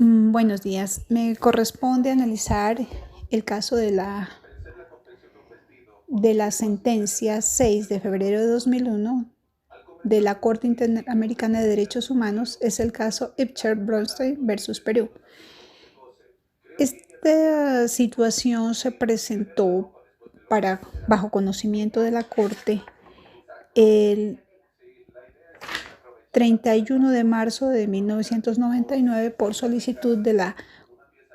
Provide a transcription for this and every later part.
Buenos días. Me corresponde analizar el caso de la sentencia 6 de febrero de 2001 de la Corte Interamericana de Derechos Humanos. Es el caso Ipcher-Bronstein versus Perú. Esta situación se presentó bajo conocimiento de la Corte el 31 de marzo de 1999 por solicitud de la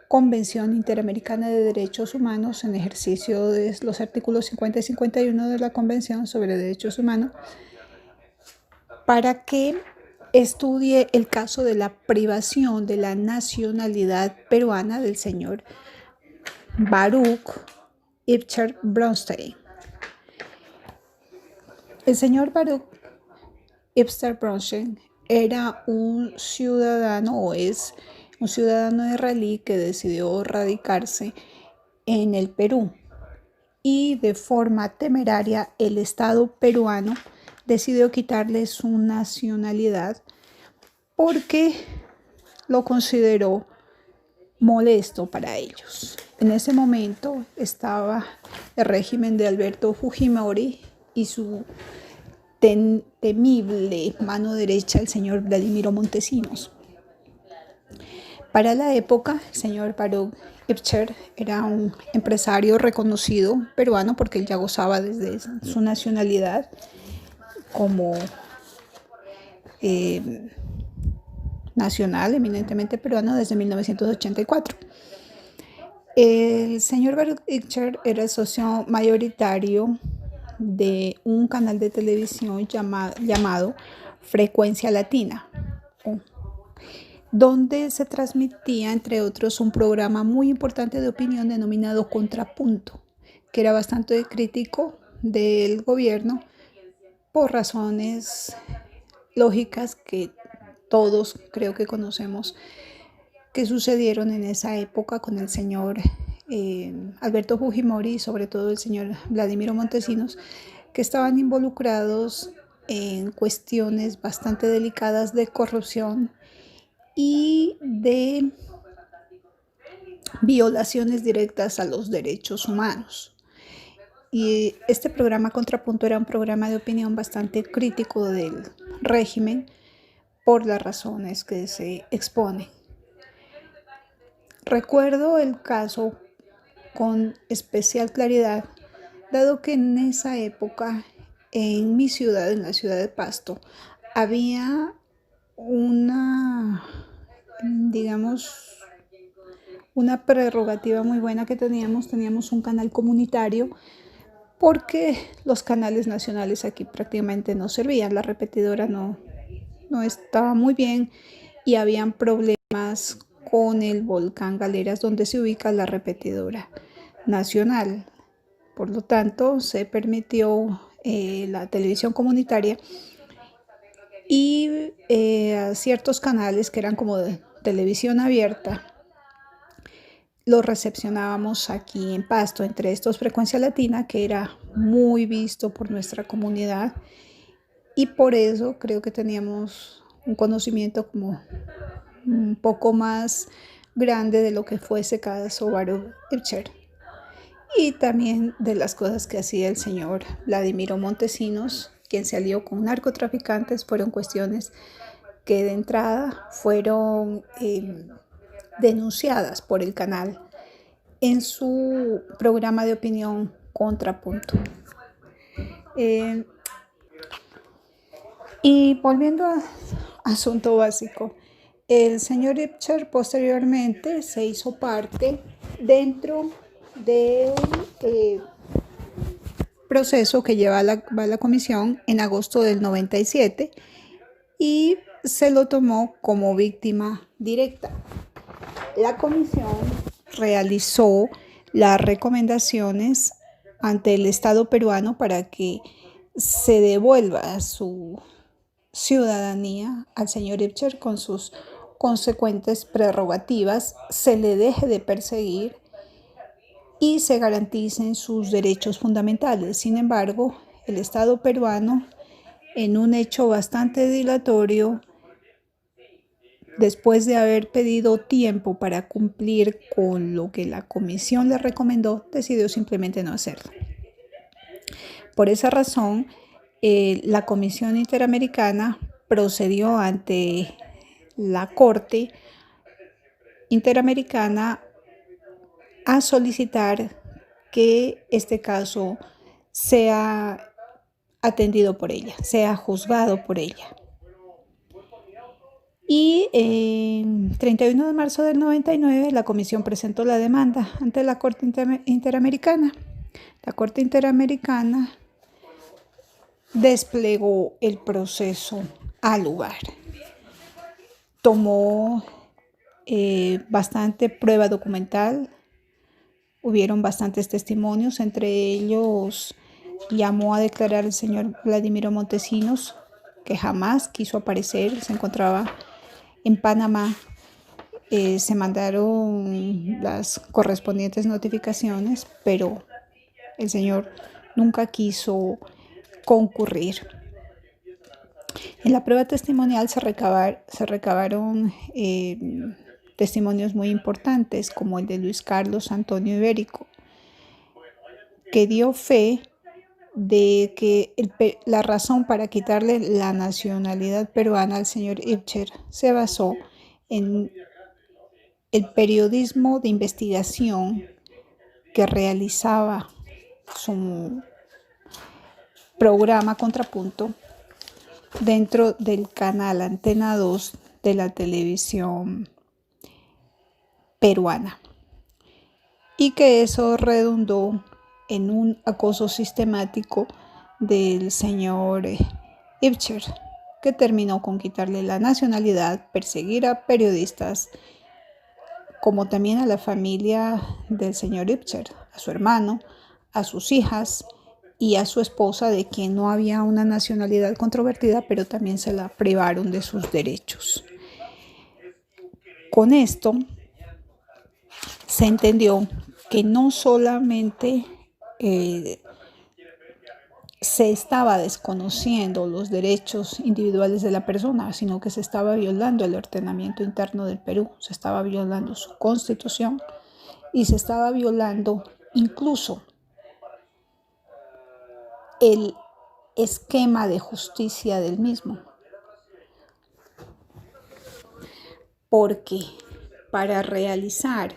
Convención Interamericana de Derechos Humanos, en ejercicio de los artículos 50 y 51 de la Convención sobre Derechos Humanos, para que estudie el caso de la privación de la nacionalidad peruana del señor Baruch Ipcher-Bronstein. El señor Baruch Ipcher-Bronstein era un ciudadano, o es un ciudadano israelí que decidió radicarse en el Perú, y de forma temeraria el Estado peruano decidió quitarle su nacionalidad porque lo consideró molesto para ellos. En ese momento estaba el régimen de Alberto Fujimori y su temible mano derecha, el señor Vladimiro Montesinos. Para la época, el señor Baruch Ipcher era un empresario reconocido peruano, porque él ya gozaba desde su nacionalidad como nacional, eminentemente peruano, desde 1984. El señor Baruch Ipcher era el socio mayoritario de un canal de televisión llamado Frecuencia Latina, donde se transmitía, entre otros, un programa muy importante de opinión denominado Contrapunto, que era bastante crítico del gobierno por razones lógicas que todos creo que conocemos que sucedieron en esa época con el señor Alberto Fujimori y sobre todo el señor Vladimiro Montesinos, que estaban involucrados en cuestiones bastante delicadas de corrupción y de violaciones directas a los derechos humanos. Y este programa Contrapunto era un programa de opinión bastante crítico del régimen por las razones que se exponen. Recuerdo el caso con especial claridad, dado que en esa época, en mi ciudad, en la ciudad de Pasto, había una prerrogativa muy buena que teníamos un canal comunitario, porque los canales nacionales aquí prácticamente no servían, la repetidora no estaba muy bien y habían problemas con el volcán Galeras, donde se ubica la repetidora nacional. Por lo tanto, se permitió la televisión comunitaria y ciertos canales que eran como de televisión abierta los recepcionábamos aquí en Pasto, entre estos Frecuencia Latina, que era muy visto por nuestra comunidad, y por eso creo que teníamos un conocimiento como un poco más grande de lo que fue ese caso Baruch Ipcher, y también de las cosas que hacía el señor Vladimiro Montesinos, quien se alió con narcotraficantes. Fueron cuestiones que de entrada fueron denunciadas por el canal en su programa de opinión Contrapunto. Y volviendo al asunto básico, el señor Ipcher posteriormente se hizo parte dentro del proceso que lleva la comisión en agosto del 97, y se lo tomó como víctima directa. La comisión realizó las recomendaciones ante el Estado peruano para que se devuelva su ciudadanía al señor Ipcher con sus consecuentes prerrogativas, se le deje de perseguir y se garanticen sus derechos fundamentales. Sin embargo, el Estado peruano, en un hecho bastante dilatorio, después de haber pedido tiempo para cumplir con lo que la comisión le recomendó, decidió simplemente no hacerlo. Por esa razón, la Comisión Interamericana procedió ante la Corte Interamericana a solicitar que este caso sea atendido por ella, sea juzgado por ella. Y el 31 de marzo del 99 la comisión presentó la demanda ante la Corte Interamericana. La Corte Interamericana desplegó el proceso al lugar. Tomó bastante prueba documental, hubieron bastantes testimonios, entre ellos llamó a declarar el señor Vladimiro Montesinos, que jamás quiso aparecer, se encontraba en Panamá. Se mandaron las correspondientes notificaciones, pero el señor nunca quiso concurrir. En la prueba testimonial se recabaron testimonios muy importantes, como el de Luis Carlos Antonio Ibérico, que dio fe de que la razón para quitarle la nacionalidad peruana al señor Ibcher se basó en el periodismo de investigación que realizaba su programa Contrapunto dentro del canal Antena 2 de la televisión peruana, y que eso redundó en un acoso sistemático del señor Ibcher, que terminó con quitarle la nacionalidad, perseguir a periodistas, como también a la familia del señor Ibcher, a su hermano, a sus hijas y a su esposa, de quien no había una nacionalidad controvertida, pero también se la privaron de sus derechos. Con esto se entendió que no solamente se estaba desconociendo los derechos individuales de la persona, sino que se estaba violando el ordenamiento interno del Perú, se estaba violando su constitución y se estaba violando incluso el esquema de justicia del mismo. Porque para realizar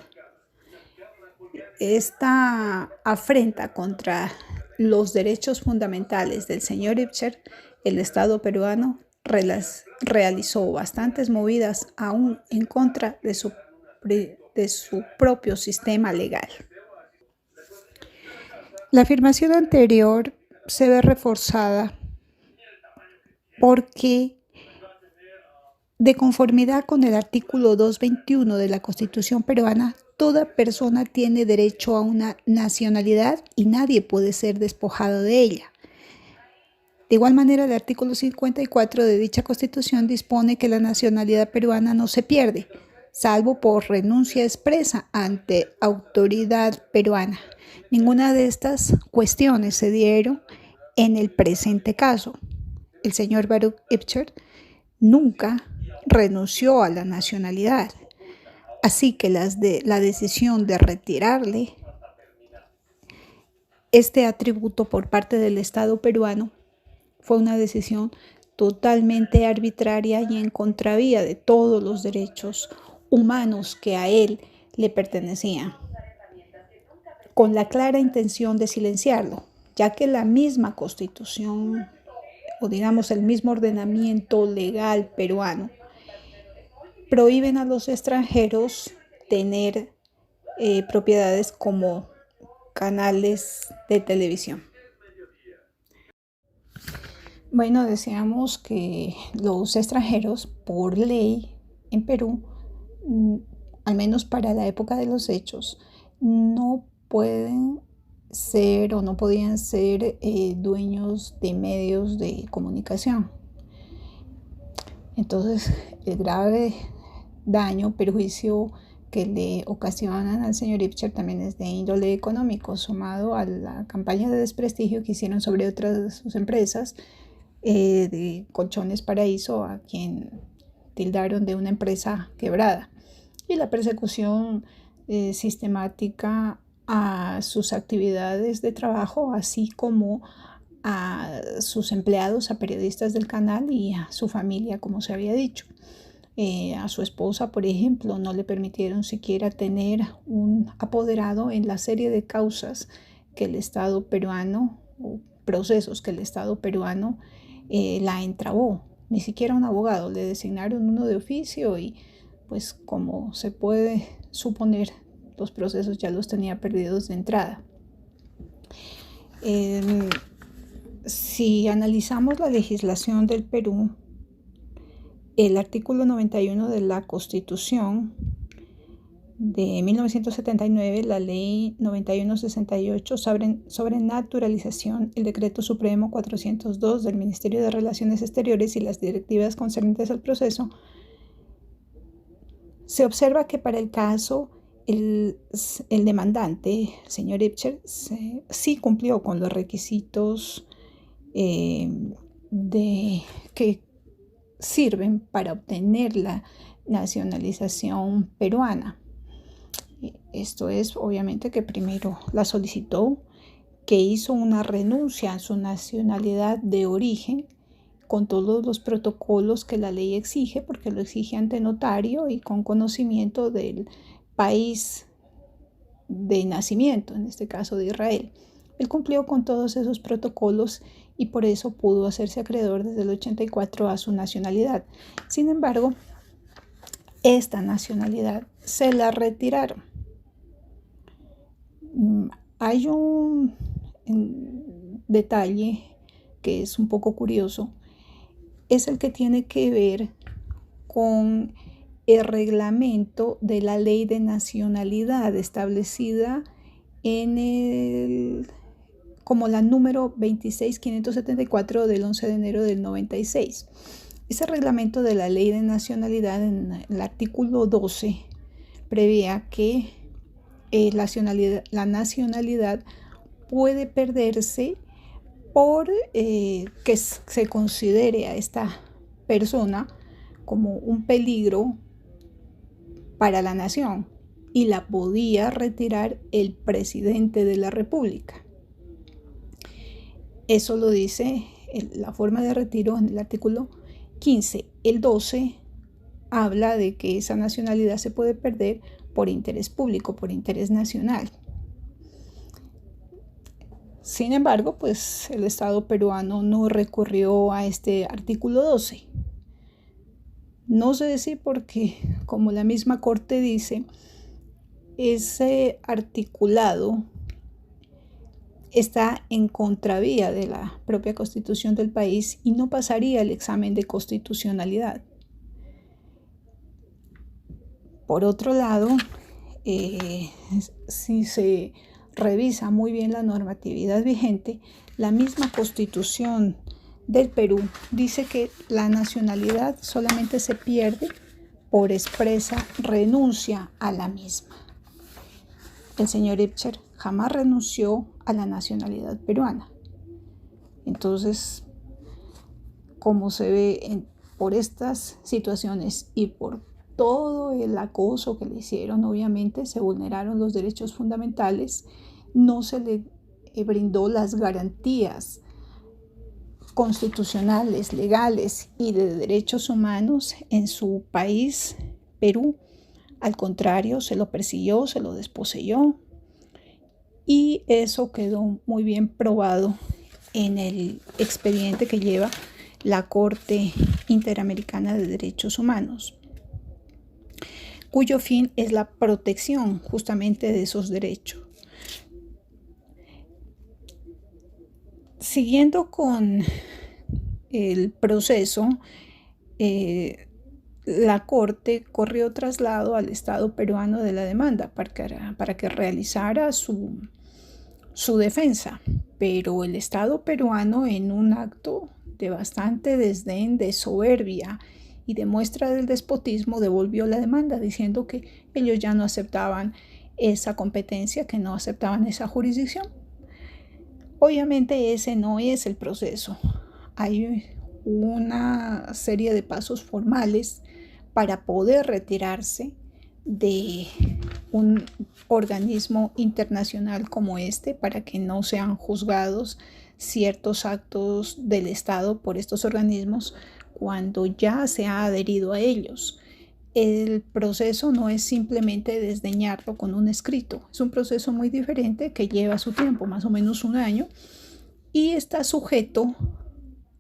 esta afrenta contra los derechos fundamentales del señor Ibcher, el Estado peruano realizó bastantes movidas aún en contra de su propio sistema legal. La afirmación anterior se ve reforzada porque, de conformidad con el artículo 221 de la Constitución peruana, toda persona tiene derecho a una nacionalidad y nadie puede ser despojado de ella. De igual manera, el artículo 54 de dicha Constitución dispone que la nacionalidad peruana no se pierde, salvo por renuncia expresa ante autoridad peruana. Ninguna de estas cuestiones se dieron en el presente caso. El señor Baruch Ibcher nunca renunció a la nacionalidad. Así que la decisión de retirarle este atributo por parte del Estado peruano fue una decisión totalmente arbitraria y en contravía de todos los derechos humanos que a él le pertenecían, con la clara intención de silenciarlo, ya que la misma Constitución, o digamos el mismo ordenamiento legal peruano, prohíben a los extranjeros tener propiedades como canales de televisión. Bueno, decíamos que los extranjeros, por ley en Perú, al menos para la época de los hechos, no pueden ser o no podían ser dueños de medios de comunicación. Entonces, el grave daño, perjuicio que le ocasionan al señor Ibcher también es de índole económico, sumado a la campaña de desprestigio que hicieron sobre otras de sus empresas, de Colchones Paraíso, a quien tildaron de una empresa quebrada, y la persecución sistemática a sus actividades de trabajo, así como a sus empleados, a periodistas del canal y a su familia, como se había dicho. A su esposa, por ejemplo, no le permitieron siquiera tener un apoderado en la serie de causas que el Estado peruano, o procesos que el Estado peruano la entravó. Ni siquiera un abogado, le designaron uno de oficio y pues como se puede suponer, los procesos ya los tenía perdidos de entrada. Si analizamos la legislación del Perú, el artículo 91 de la Constitución de 1979, la ley 9168 sobre naturalización, el decreto supremo 402 del Ministerio de Relaciones Exteriores y las directivas concernientes al proceso, se observa que para el caso el demandante, el señor Ibcher, sí cumplió con los requisitos que sirven para obtener la nacionalización peruana. Esto es, obviamente, que primero la solicitó, que hizo una renuncia a su nacionalidad de origen con todos los protocolos que la ley exige, porque lo exige ante notario y con conocimiento del país de nacimiento, en este caso de Israel. Él cumplió con todos esos protocolos y por eso pudo hacerse acreedor desde el 84 a su nacionalidad. Sin embargo, esta nacionalidad se la retiraron. Hay un detalle que es un poco curioso, es el que tiene que ver con el reglamento de la ley de nacionalidad establecida como la número 26574 del 11 de enero del 96. Ese reglamento de la ley de nacionalidad, en el artículo 12, prevé que la nacionalidad puede perderse por que se considere a esta persona como un peligro para la nación, y la podía retirar el presidente de la República. Eso lo dice la forma de retiro en el artículo 15. El 12 habla de que esa nacionalidad se puede perder por interés público, por interés nacional. Sin embargo, pues el Estado peruano no recurrió a este artículo 12. No sé si porque, como la misma Corte dice, ese articulado está en contravía de la propia Constitución del país y no pasaría el examen de constitucionalidad. Por otro lado, si se revisa muy bien la normatividad vigente, la misma Constitución del Perú dice que la nacionalidad solamente se pierde por expresa renuncia a la misma. El señor Ibcher jamás renunció a la nacionalidad peruana. Entonces, como se ve por estas situaciones y por todo el acoso que le hicieron, obviamente se vulneraron los derechos fundamentales, no se le brindó las garantías constitucionales, legales y de derechos humanos en su país, Perú. Al contrario, se lo persiguió, se lo desposeyó, y eso quedó muy bien probado en el expediente que lleva la Corte Interamericana de Derechos Humanos, cuyo fin es la protección justamente de esos derechos. Siguiendo con el proceso, la Corte corrió traslado al Estado peruano de la demanda para que realizara su defensa, pero el Estado peruano, en un acto de bastante desdén, de soberbia y de muestra del despotismo, devolvió la demanda diciendo que ellos ya no aceptaban esa competencia, que no aceptaban esa jurisdicción. Obviamente ese no es el proceso. Hay una serie de pasos formales para poder retirarse de un organismo internacional como este, para que no sean juzgados ciertos actos del Estado por estos organismos cuando ya se ha adherido a ellos. El proceso no es simplemente desdeñarlo con un escrito, es un proceso muy diferente que lleva su tiempo, más o menos un año, y está sujeto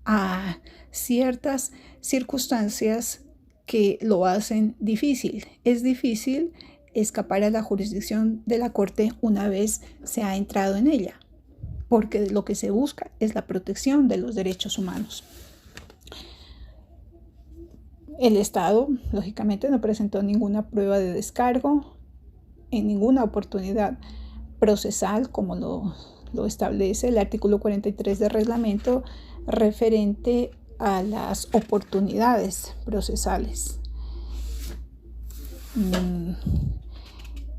a ciertas circunstancias que lo hacen difícil. Es difícil escapar a la jurisdicción de la Corte una vez se ha entrado en ella, porque lo que se busca es la protección de los derechos humanos. El Estado, lógicamente, no presentó ninguna prueba de descargo en ninguna oportunidad procesal, como lo establece el artículo 43 del reglamento referente a las oportunidades procesales.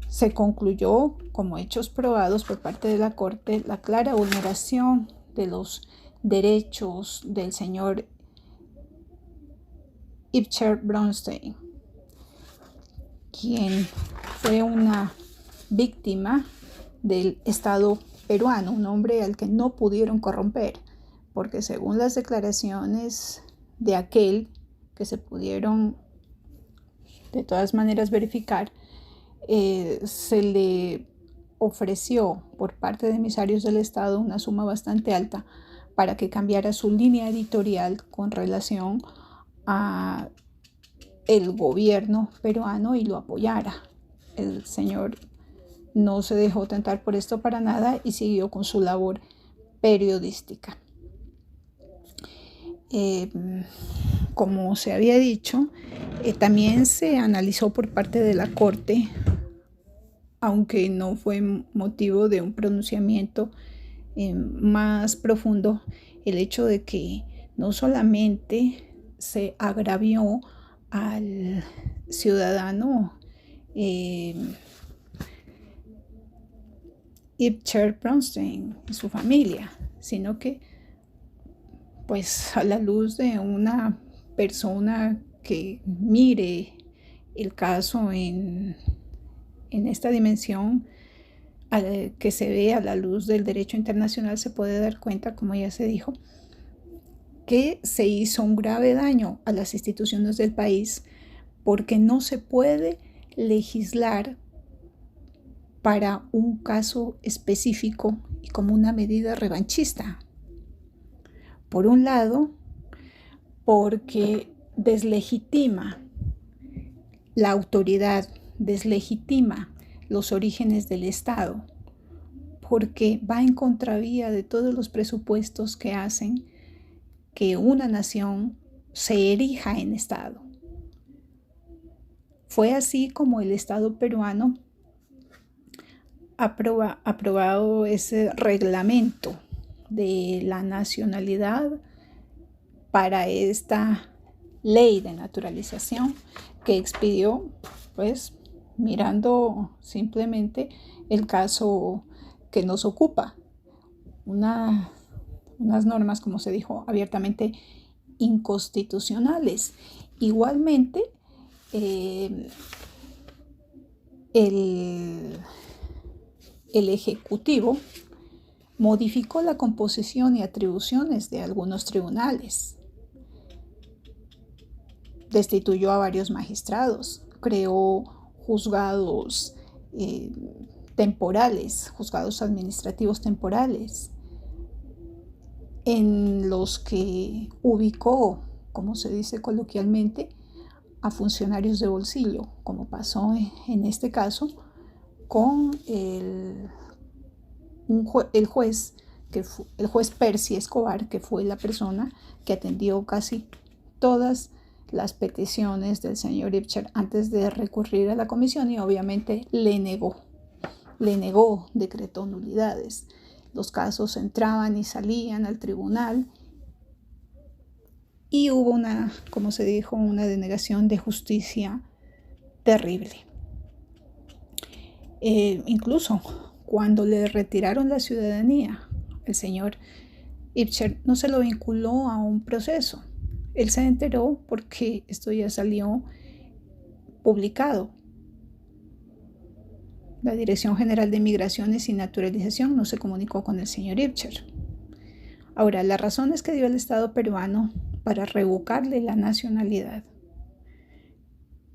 Se concluyó como hechos probados por parte de la Corte la clara vulneración de los derechos del señor Ibcher Bronstein, quien fue una víctima del Estado peruano, un hombre al que no pudieron corromper, porque según las declaraciones de aquel que se pudieron de todas maneras verificar, se le ofreció por parte de emisarios del Estado una suma bastante alta para que cambiara su línea editorial con relación a el gobierno peruano y lo apoyara. El señor no se dejó tentar por esto para nada y siguió con su labor periodística. Como se había dicho, también se analizó por parte de la Corte, aunque no fue motivo de un pronunciamiento más profundo, el hecho de que no solamente se agravió al ciudadano Ibcher Bronstein y su familia, sino que pues a la luz de una persona que mire el caso en esta dimensión que se ve a la luz del derecho internacional, se puede dar cuenta, como ya se dijo, que se hizo un grave daño a las instituciones del país porque no se puede legislar para un caso específico y como una medida revanchista. Por un lado, porque deslegitima la autoridad, deslegitima los orígenes del Estado, porque va en contravía de todos los presupuestos que hacen que una nación se erija en Estado. Fue así como el Estado peruano aprobado ese reglamento de la nacionalidad para esta ley de naturalización que expidió, pues mirando simplemente el caso que nos ocupa, unas normas, como se dijo, abiertamente inconstitucionales. Igualmente, el Ejecutivo modificó la composición y atribuciones de algunos tribunales, destituyó a varios magistrados, creó juzgados temporales, juzgados administrativos temporales, en los que ubicó, como se dice coloquialmente, a funcionarios de bolsillo, como pasó en este caso con el juez Percy Escobar, que fue la persona que atendió casi todas las peticiones del señor Ibcher antes de recurrir a la comisión, y obviamente le negó, decretó nulidades. Los casos entraban y salían al tribunal y hubo como se dijo, una denegación de justicia terrible. Incluso cuando le retiraron la ciudadanía, el señor Ibcher no se lo vinculó a un proceso. Él se enteró porque esto ya salió publicado. La Dirección General de Migraciones y Naturalización no se comunicó con el señor Ibcher. Ahora, las razones que dio el Estado peruano para revocarle la nacionalidad,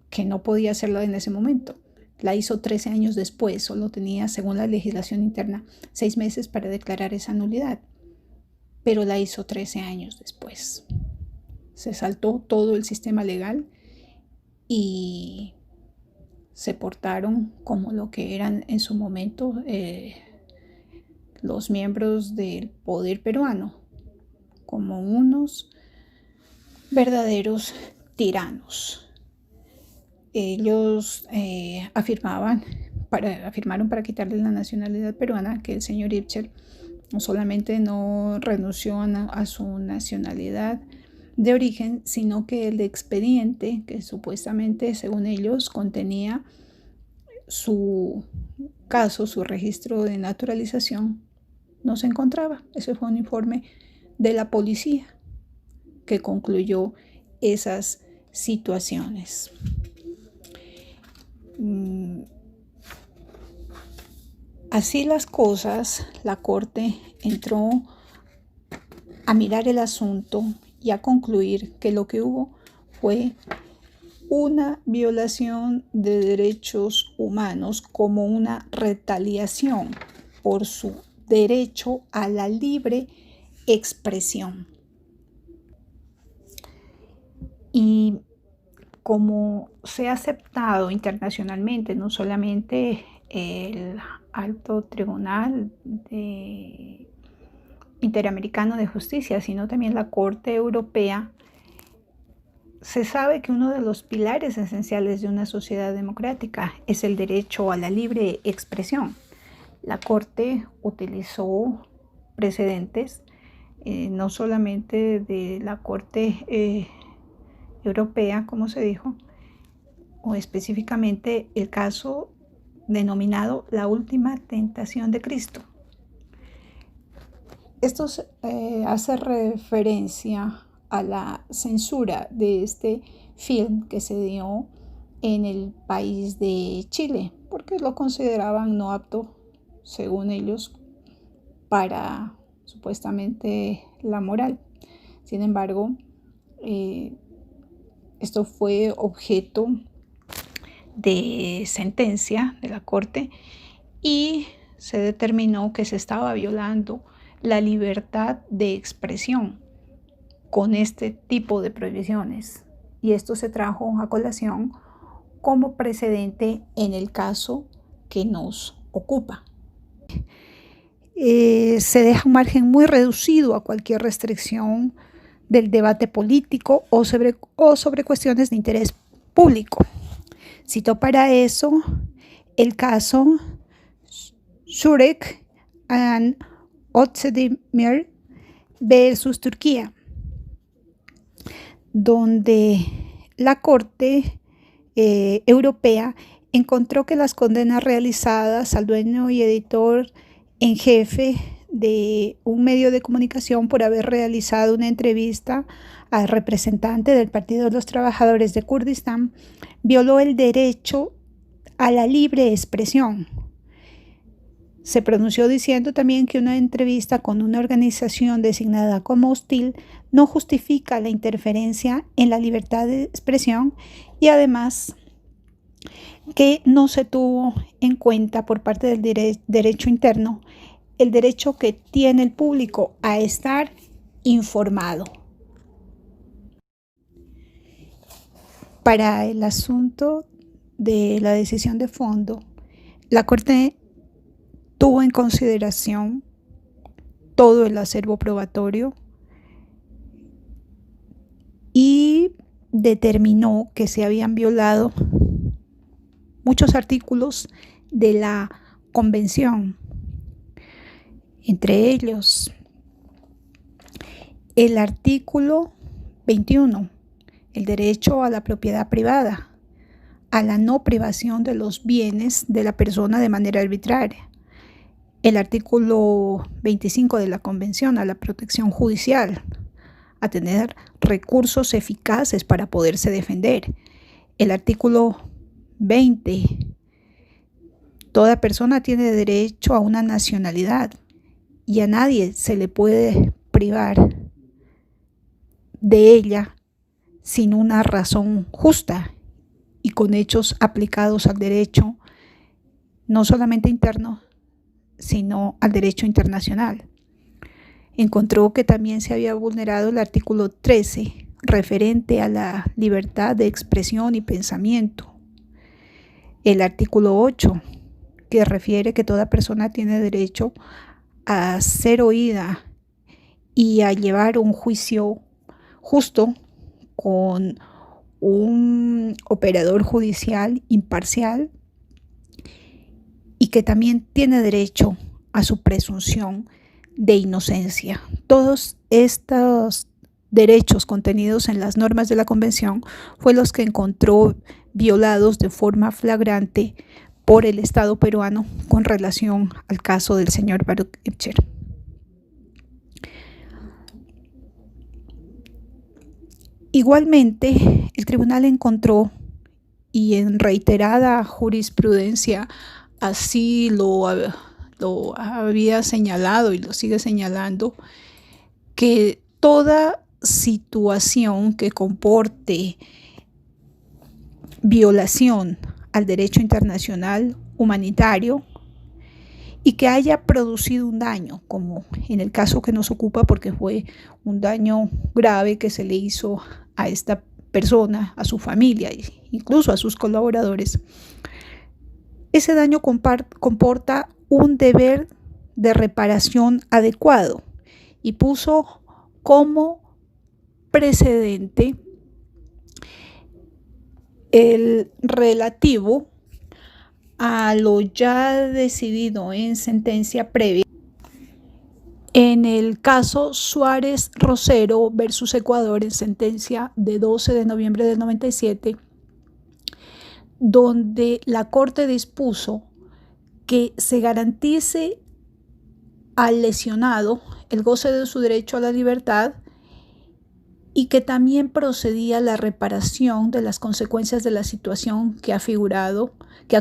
que no podía hacerlo en ese momento, la hizo 13 años después, solo tenía, según la legislación interna, 6 meses para declarar esa nulidad, pero la hizo 13 años después. Se saltó todo el sistema legal y se portaron como lo que eran en su momento los miembros del poder peruano, como unos verdaderos tiranos. Ellos afirmaron para quitarle la nacionalidad peruana que el señor Ibcher no solamente no renunció a su nacionalidad de origen, sino que el expediente que supuestamente, según ellos, contenía su caso, su registro de naturalización, no se encontraba. Ese fue un informe de la policía que concluyó esas situaciones. Así las cosas, la Corte entró a mirar el asunto y a concluir que lo que hubo fue una violación de derechos humanos como una retaliación por su derecho a la libre expresión. Y como se ha aceptado internacionalmente, no solamente el Alto Tribunal Interamericano de Justicia, sino también la Corte Europea, se sabe que uno de los pilares esenciales de una sociedad democrática es el derecho a la libre expresión. La Corte utilizó precedentes, no solamente de la Corte Europea, como se dijo, o específicamente el caso denominado la última tentación de Cristo. Esto hace referencia a la censura de este film que se dio en el país de Chile, porque lo consideraban no apto, según ellos, para supuestamente la moral. Sin embargo, esto fue objeto de sentencia de la Corte y se determinó que se estaba violando la libertad de expresión con este tipo de prohibiciones, y esto se trajo a colación como precedente en el caso que nos ocupa. Se deja un margen muy reducido a cualquier restricción del debate político o sobre cuestiones de interés público. Cito para eso el caso Şurek and Özdemir versus Turquía, donde la Corte Europea encontró que las condenas realizadas al dueño y editor en jefe de un medio de comunicación por haber realizado una entrevista al representante del Partido de los Trabajadores de Kurdistán violó el derecho a la libre expresión. Se pronunció diciendo también que una entrevista con una organización designada como hostil no justifica la interferencia en la libertad de expresión, y además que no se tuvo en cuenta por parte del derecho interno el derecho que tiene el público a estar informado. Para el asunto de la decisión de fondo, la Corte tuvo en consideración todo el acervo probatorio y determinó que se habían violado muchos artículos de la Convención, entre ellos el artículo 21, el derecho a la propiedad privada, a la no privación de los bienes de la persona de manera arbitraria, el artículo 25 de la Convención a la protección judicial, a tener recursos eficaces para poderse defender, el artículo 20. Toda persona tiene derecho a una nacionalidad y a nadie se le puede privar de ella sin una razón justa y con hechos aplicados al derecho, no solamente interno, sino al derecho internacional. Encontró que también se había vulnerado el artículo 13, referente a la libertad de expresión y pensamiento. El artículo 8, que refiere que toda persona tiene derecho a ser oída y a llevar un juicio justo con un operador judicial imparcial y que también tiene derecho a su presunción de inocencia. Todos estos derechos contenidos en las normas de la Convención fue los que encontró violados de forma flagrante por el Estado peruano con relación al caso del señor Baruch Ibcher. Igualmente, el tribunal encontró, y en reiterada jurisprudencia así lo había señalado y lo sigue señalando, que toda situación que comporte violación al derecho internacional humanitario y que haya producido un daño, como en el caso que nos ocupa, porque fue un daño grave que se le hizo a esta persona, a su familia, incluso a sus colaboradores, ese daño comporta un deber de reparación adecuado y puso como precedente el relativo a lo ya decidido en sentencia previa en el caso Suárez Rosero versus Ecuador, en sentencia de 12 de noviembre del 97, donde la Corte dispuso que se garantice al lesionado el goce de su derecho a la libertad y que también procedía la reparación de las consecuencias de la situación que ha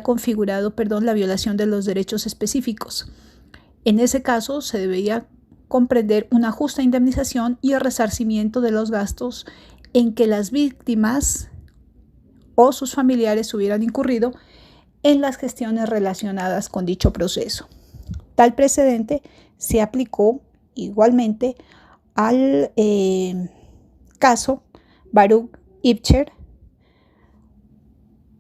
configurado la violación de los derechos específicos. En ese caso se debía comprender una justa indemnización y el resarcimiento de los gastos en que las víctimas o sus familiares hubieran incurrido en las gestiones relacionadas con dicho proceso. Tal precedente se aplicó igualmente al caso Baruch Ibcher,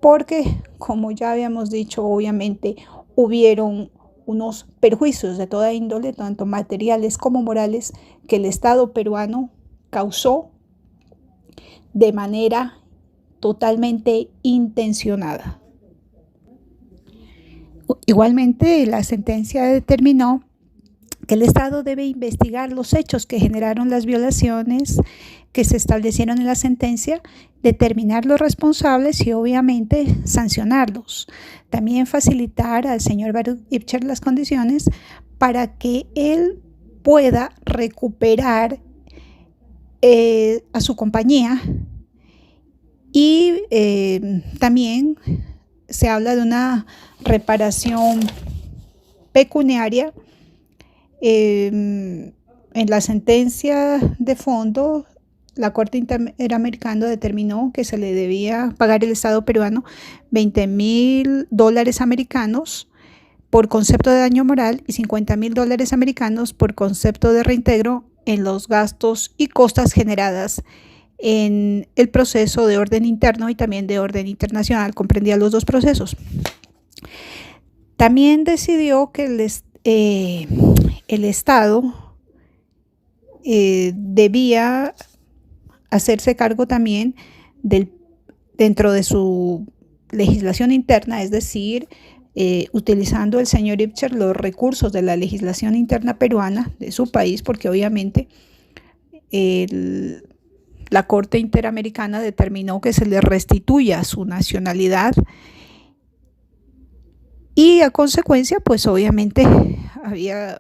porque, como ya habíamos dicho, obviamente hubieron unos perjuicios de toda índole, tanto materiales como morales, que el Estado peruano causó de manera totalmente intencionada. Igualmente, la sentencia determinó que el Estado debe investigar los hechos que generaron las violaciones que se establecieron en la sentencia, determinar los responsables y obviamente sancionarlos. También facilitar al señor Baruch Ibcher las condiciones para que él pueda recuperar a su compañía y también se habla de una reparación pecuniaria. En la sentencia de fondo, la Corte Interamericana determinó que se le debía pagar al Estado peruano $20,000 americanos por concepto de daño moral y $50,000 americanos por concepto de reintegro en los gastos y costas generadas en el proceso de orden interno y también de orden internacional. Comprendía los dos procesos. También decidió que el Estado debía hacerse cargo también dentro de su legislación interna, es decir, utilizando el señor Ibcher los recursos de la legislación interna peruana de su país, porque obviamente la Corte Interamericana determinó que se le restituya su nacionalidad y a consecuencia, pues obviamente había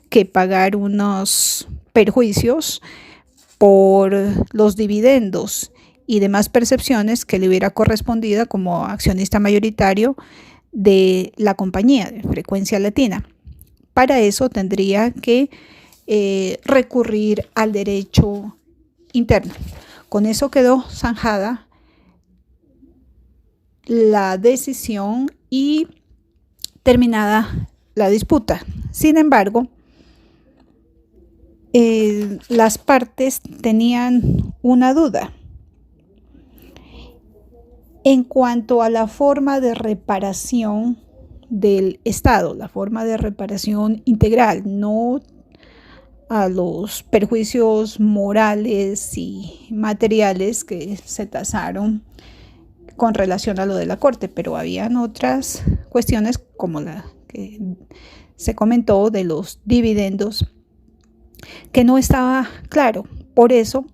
que pagar unos perjuicios por los dividendos y demás percepciones que le hubiera correspondido como accionista mayoritario de la compañía de Frecuencia Latina. Para eso tendría que recurrir al derecho interno. Con eso quedó zanjada la decisión y terminada la disputa. Sin embargo, las partes tenían una duda en cuanto a la forma de reparación del Estado, la forma de reparación integral, no a los perjuicios morales y materiales que se tasaron con relación a lo de la Corte, pero habían otras cuestiones como la que se comentó de los dividendos que no estaba claro. Por eso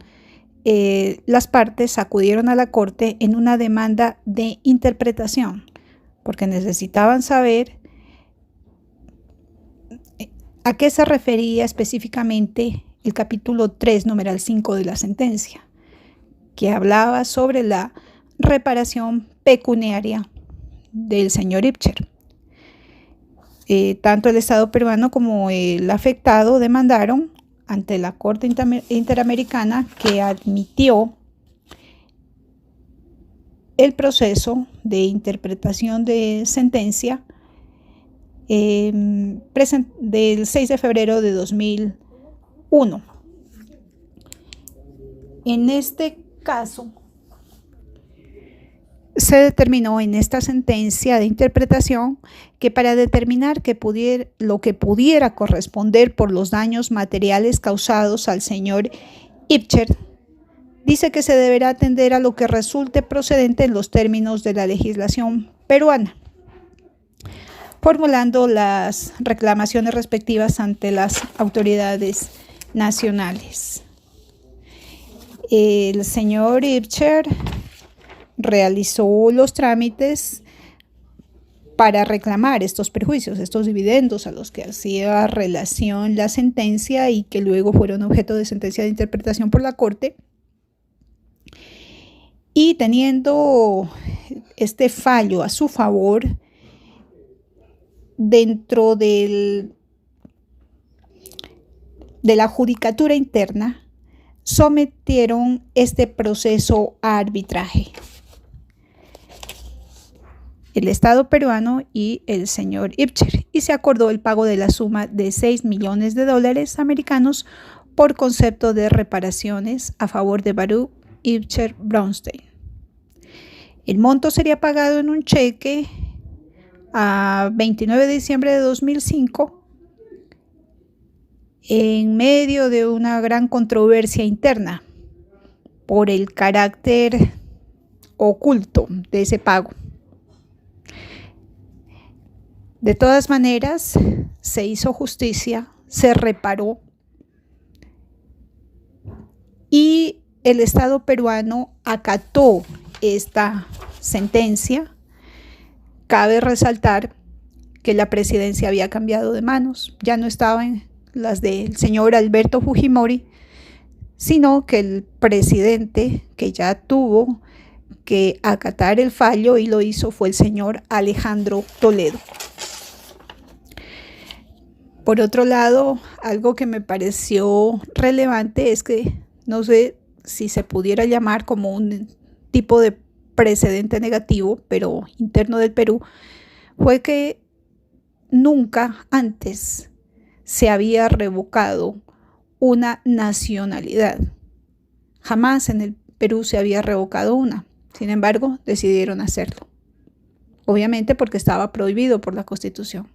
las partes acudieron a la Corte en una demanda de interpretación, porque necesitaban saber a qué se refería específicamente el capítulo 3, numeral 5 de la sentencia, que hablaba sobre la reparación pecuniaria del señor Ibcher. Tanto el Estado peruano como el afectado demandaron ante la Corte Interamericana, que admitió el proceso de interpretación de sentencia del 6 de febrero de 2001. En este caso, se determinó en esta sentencia de interpretación que para determinar lo que pudiera corresponder por los daños materiales causados al señor Ibcher, dice que se deberá atender a lo que resulte procedente en los términos de la legislación peruana, formulando las reclamaciones respectivas ante las autoridades nacionales. El señor Ibcher realizó los trámites para reclamar estos perjuicios, estos dividendos a los que hacía relación la sentencia y que luego fueron objeto de sentencia de interpretación por la Corte. Y teniendo este fallo a su favor, dentro de la judicatura interna, sometieron este proceso a arbitraje. El Estado peruano y el señor Ibcher, y se acordó el pago de la suma de $6 millones americanos por concepto de reparaciones a favor de Baruch Ibcher Braunstein. El monto sería pagado en un cheque a 29 de diciembre de 2005 en medio de una gran controversia interna por el carácter oculto de ese pago. De todas maneras, se hizo justicia, se reparó y el Estado peruano acató esta sentencia. Cabe resaltar que la presidencia había cambiado de manos, ya no estaba en las del señor Alberto Fujimori, sino que el presidente que ya tuvo que acatar el fallo y lo hizo fue el señor Alejandro Toledo. Por otro lado, algo que me pareció relevante es que no sé si se pudiera llamar como un tipo de precedente negativo, pero interno del Perú, fue que nunca antes se había revocado una nacionalidad. Jamás en el Perú se había revocado una. Sin embargo, decidieron hacerlo. Obviamente porque estaba prohibido por la Constitución.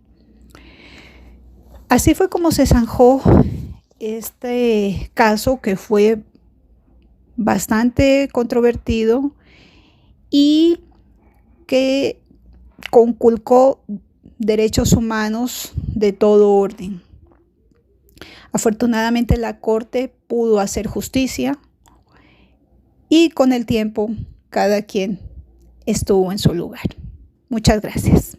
Así fue como se zanjó este caso, que fue bastante controvertido y que conculcó derechos humanos de todo orden. Afortunadamente la Corte pudo hacer justicia y con el tiempo cada quien estuvo en su lugar. Muchas gracias.